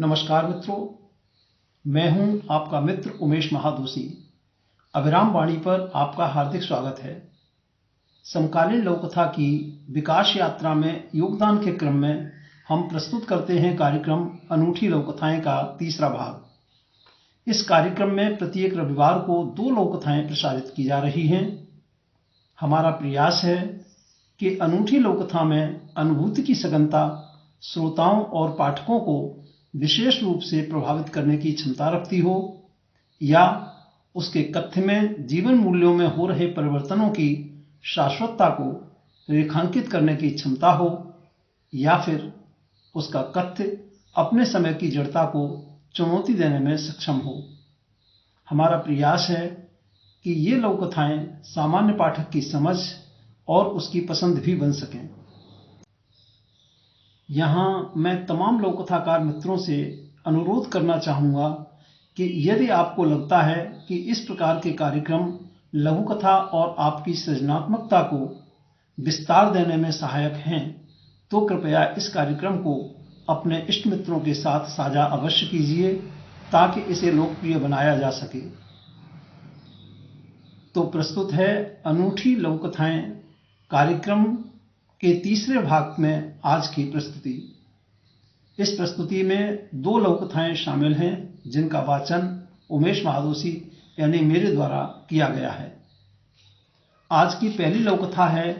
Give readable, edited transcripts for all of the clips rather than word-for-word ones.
नमस्कार मित्रों, मैं हूं आपका मित्र उमेश महादोशी। अभिराम वाणी पर आपका हार्दिक स्वागत है। समकालीन लोककथा की विकास यात्रा में योगदान के क्रम में हम प्रस्तुत करते हैं कार्यक्रम अनूठी लोककथाएं का तीसरा भाग। इस कार्यक्रम में प्रत्येक रविवार को 2 लोककथाएं प्रसारित की जा रही हैं। हमारा प्रयास है कि अनूठी लोककथा में अनुभूति की सघनता श्रोताओं और पाठकों को विशेष रूप से प्रभावित करने की क्षमता रखती हो, या उसके कथ्य में जीवन मूल्यों में हो रहे परिवर्तनों की शाश्वतता को रेखांकित करने की क्षमता हो, या फिर उसका कथ्य अपने समय की जड़ता को चुनौती देने में सक्षम हो। हमारा प्रयास है कि ये लोककथाएं सामान्य पाठक की समझ और उसकी पसंद भी बन सकें। यहाँ मैं तमाम लोककथाकार मित्रों से अनुरोध करना चाहूँगा कि यदि आपको लगता है कि इस प्रकार के कार्यक्रम लघुकथा और आपकी सृजनात्मकता को विस्तार देने में सहायक हैं, तो कृपया इस कार्यक्रम को अपने इष्ट मित्रों के साथ साझा अवश्य कीजिए ताकि इसे लोकप्रिय बनाया जा सके। तो प्रस्तुत है अनूठी लघुकथाएं कार्यक्रम के तीसरे भाग में आज की प्रस्तुति। इस प्रस्तुति में 2 लघुकथाएं शामिल हैं जिनका वाचन उमेश महादोशी यानी मेरे द्वारा किया गया है। आज की पहली लघुकथा है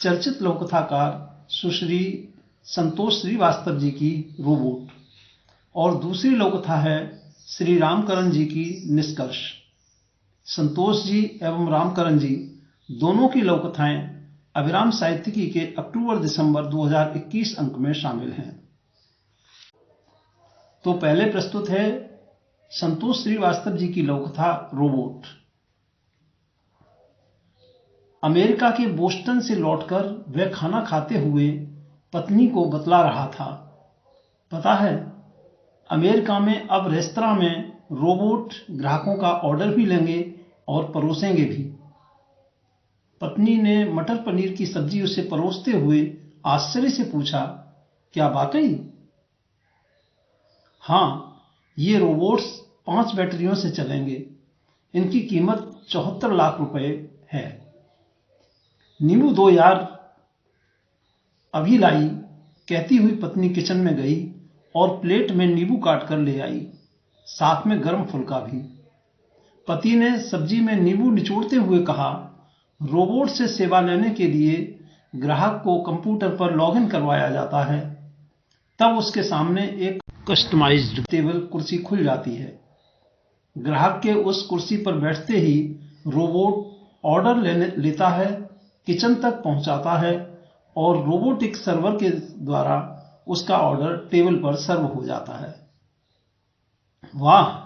चर्चित लघुकथाकार सुश्री संतोष श्रीवास्तव जी की रोबोट, और दूसरी लघुकथा है श्री रामकरण जी की निष्कर्ष। संतोष जी एवं रामकरण जी दोनों की लघुकथाएं अभिराम साहित्यिकी के अक्टूबर-दिसंबर 2021 अंक में शामिल हैं। तो पहले प्रस्तुत है संतोष श्रीवास्तव जी की लघुकथा रोबोट। अमेरिका के बोस्टन से लौटकर वह खाना खाते हुए पत्नी को बतला रहा था, पता है, अमेरिका में अब रेस्तरां में रोबोट ग्राहकों का ऑर्डर भी लेंगे और परोसेंगे भी। पत्नी ने मटर पनीर की सब्जी उसे परोसते हुए आश्चर्य से पूछा, क्या वाकई? हाँ, ये रोबोट्स 5 बैटरियों से चलेंगे। इनकी कीमत 74 लाख रुपए है। नींबू दो यार, अभी लाई, कहती हुई पत्नी किचन में गई और प्लेट में नींबू काट कर ले आई, साथ में गर्म फुल्का भी। पति ने सब्जी में नींबू निचोड़ते हुए कहा, रोबोट से सेवा लेने के लिए ग्राहक को कंप्यूटर पर लॉगिन करवाया जाता है, तब उसके सामने एक कस्टमाइज्ड टेबल कुर्सी खुल जाती है। ग्राहक के उस कुर्सी पर बैठते ही रोबोट ऑर्डर लेता है, किचन तक पहुंचाता है और रोबोटिक सर्वर के द्वारा उसका ऑर्डर टेबल पर सर्व हो जाता है। वाह,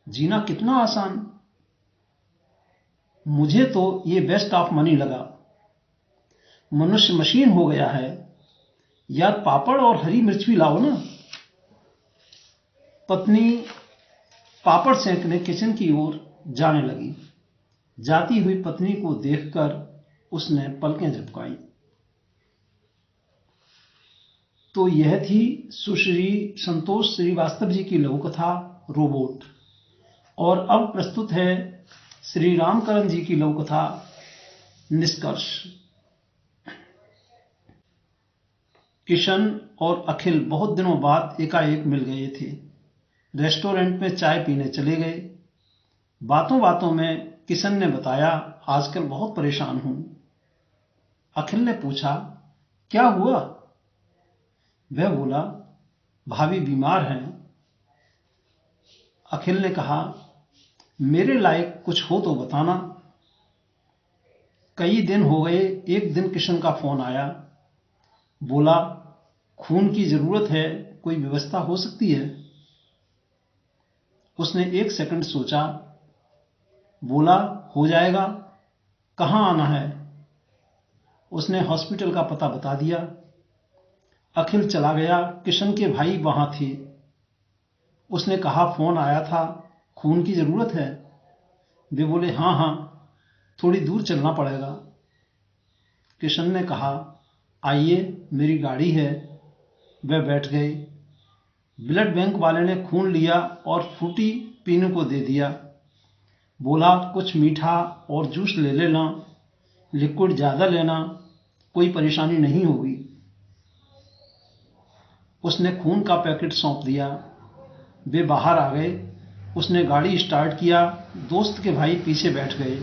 जीना कितना आसान! मुझे तो ये बेस्ट ऑफ मनी लगा। मनुष्य मशीन हो गया है। यार, पापड़ और हरी मिर्च भी लाओ ना। पत्नी पापड़ सेंकने किचन की ओर जाने लगी। जाती हुई पत्नी को देखकर उसने पलकें झपकाई। तो यह थी सुश्री संतोष श्रीवास्तव जी की लघुकथा रोबोट। और अब प्रस्तुत है श्री रामकरण जी की लघुकथा निष्कर्ष। किशन और अखिल बहुत दिनों बाद एकाएक मिल गए थे। रेस्टोरेंट में चाय पीने चले गए। बातों बातों में किशन ने बताया, आजकल बहुत परेशान हूं। अखिल ने पूछा, क्या हुआ? वह बोला, भाभी बीमार हैं। अखिल ने कहा, मेरे लायक कुछ हो तो बताना। कई दिन हो गए। एक दिन किशन का फोन आया। बोला, खून की जरूरत है, कोई व्यवस्था हो सकती है? उसने 1 सेकंड सोचा, बोला, हो जाएगा। कहाँ आना है? उसने हॉस्पिटल का पता बता दिया। अखिल चला गया। किशन के भाई वहां थे। उसने कहा, फोन आया था, खून की जरूरत है? वे बोले, हाँ हाँ, थोड़ी दूर चलना पड़ेगा। किशन ने कहा, आइए, मेरी गाड़ी है। वे बैठ गए। ब्लड बैंक वाले ने खून लिया और फ्रूटी पीने को दे दिया। बोला कुछ मीठा और जूस ले लेना, लिक्विड ज़्यादा लेना, कोई परेशानी नहीं होगी। उसने खून का पैकेट सौंप दिया। वे बाहर आ गए। उसने गाड़ी स्टार्ट किया। दोस्त के भाई पीछे बैठ गए।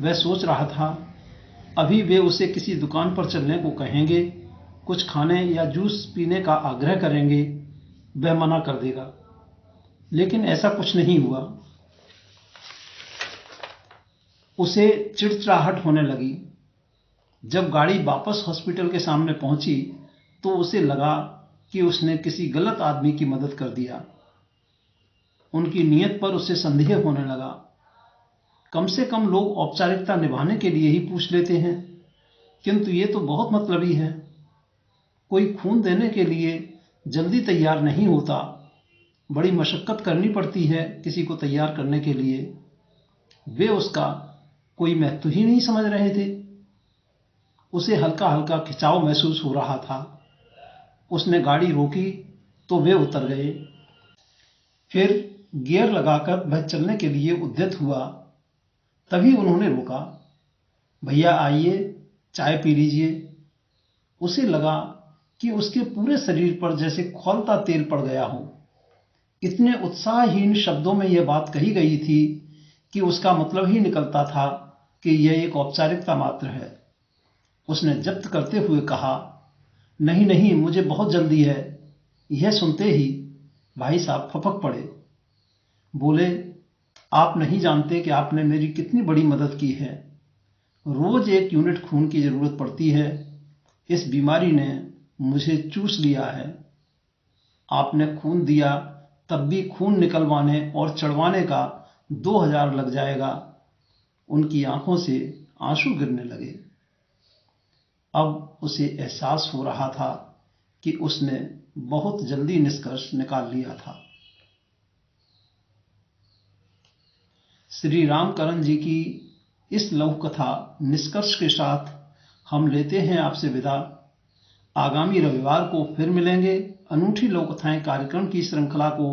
वह सोच रहा था अभी वे उसे किसी दुकान पर चलने को कहेंगे, कुछ खाने या जूस पीने का आग्रह करेंगे, वह मना कर देगा, लेकिन ऐसा कुछ नहीं हुआ। उसे चिड़चिड़ाहट होने लगी। जब गाड़ी वापस हॉस्पिटल के सामने पहुंची तो उसे लगा कि उसने किसी गलत आदमी की मदद कर दिया। उनकी नीयत पर उसे संदेह होने लगा। कम से कम लोग औपचारिकता निभाने के लिए ही पूछ लेते हैं, किंतु ये तो बहुत मतलबी है। कोई खून देने के लिए जल्दी तैयार नहीं होता, बड़ी मशक्कत करनी पड़ती है किसी को तैयार करने के लिए। वे उसका कोई महत्व ही नहीं समझ रहे थे। उसे हल्का हल्का खिंचाव महसूस हो रहा था। उसने गाड़ी रोकी तो वे उतर गए। फिर गियर लगाकर वह चलने के लिए उद्यत हुआ। तभी उन्होंने रोका। भैया आइए, चाय पी लीजिए। उसे लगा कि उसके पूरे शरीर पर जैसे खौलता तेल पड़ गया हो। इतने उत्साहहीन शब्दों में यह बात कही गई थी कि उसका मतलब ही निकलता था कि यह एक औपचारिकता मात्र है। उसने जब्त करते हुए कहा, नहीं नहीं, मुझे बहुत जल्दी है। यह सुनते ही भाई साहब फपक पड़े। बोले, आप नहीं जानते कि आपने मेरी कितनी बड़ी मदद की है। रोज 1 यूनिट खून की जरूरत पड़ती है। इस बीमारी ने मुझे चूस लिया है। आपने खून दिया तब भी खून निकलवाने और चढ़वाने का 2000 लग जाएगा। उनकी आंखों से आंसू गिरने लगे। अब उसे एहसास हो रहा था कि उसने बहुत जल्दी निष्कर्ष निकाल लिया था। श्री रामकरण जी की इस लघु कथा निष्कर्ष के साथ हम लेते हैं आपसे विदा। आगामी रविवार को फिर मिलेंगे अनूठी लोक कथाएं कार्यक्रम की श्रृंखला को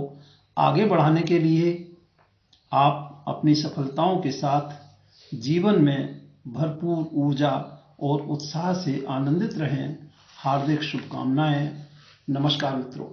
आगे बढ़ाने के लिए। आप अपनी सफलताओं के साथ जीवन में भरपूर ऊर्जा और उत्साह से आनंदित रहें। हार्दिक शुभकामनाएं। नमस्कार मित्रों।